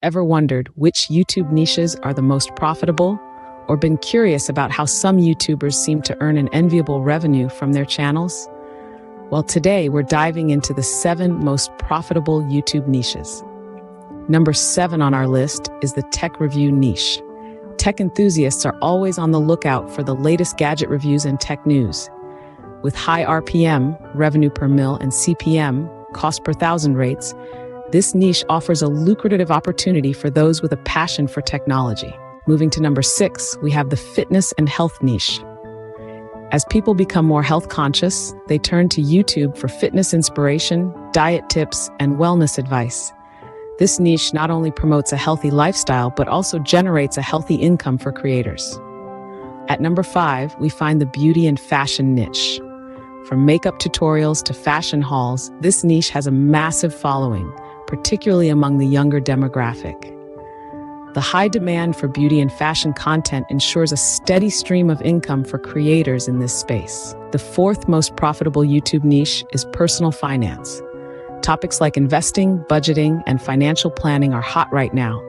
Ever wondered which YouTube niches are the most profitable? Or been curious about how some YouTubers seem to earn an enviable revenue from their channels? Well, today we're diving into the 7 most profitable YouTube niches. Number 7 on our list is the tech review niche. Tech enthusiasts are always on the lookout for the latest gadget reviews and tech news. With high RPM, revenue per mil, and CPM, cost per thousand rates, this niche offers a lucrative opportunity for those with a passion for technology. Moving to number 6, we have the fitness and health niche. As people become more health conscious, they turn to YouTube for fitness inspiration, diet tips, and wellness advice. This niche not only promotes a healthy lifestyle, but also generates a healthy income for creators. At number 5, we find the beauty and fashion niche. From makeup tutorials to fashion hauls, this niche has a massive following, particularly among the younger demographic. The high demand for beauty and fashion content ensures a steady stream of income for creators in this space. The 4th most profitable YouTube niche is personal finance. Topics like investing, budgeting, and financial planning are hot right now.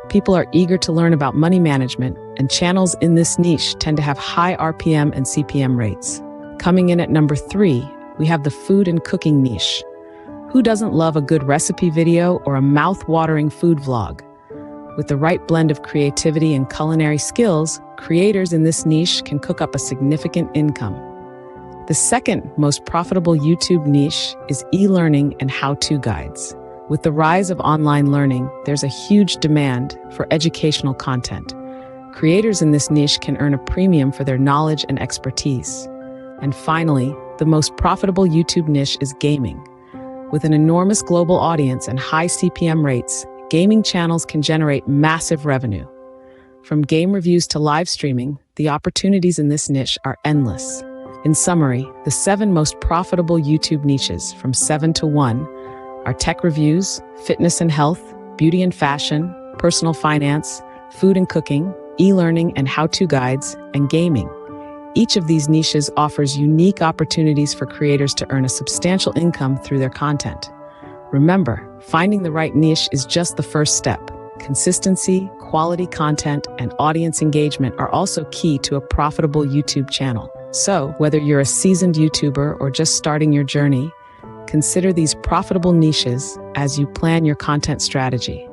People are eager to learn about money management, and channels in this niche tend to have high RPM and CPM rates. Coming in at number 3, we have the food and cooking niche. Who doesn't love a good recipe video or a mouth-watering food vlog? With the right blend of creativity and culinary skills, creators in this niche can cook up a significant income. The 2nd most profitable YouTube niche is e-learning and how-to guides. With the rise of online learning, there's a huge demand for educational content. Creators in this niche can earn a premium for their knowledge and expertise. And finally, the most profitable YouTube niche is gaming. With an enormous global audience and high CPM rates, gaming channels can generate massive revenue. From game reviews to live streaming, the opportunities in this niche are endless. In summary, the 7 most profitable YouTube niches, from 7 to 1, are tech reviews, fitness and health, beauty and fashion, personal finance, food and cooking, e-learning and how-to guides, and gaming. Each of these niches offers unique opportunities for creators to earn a substantial income through their content. Remember, finding the right niche is just the first step. Consistency, quality content, and audience engagement are also key to a profitable YouTube channel. So, whether you're a seasoned YouTuber or just starting your journey, consider these profitable niches as you plan your content strategy.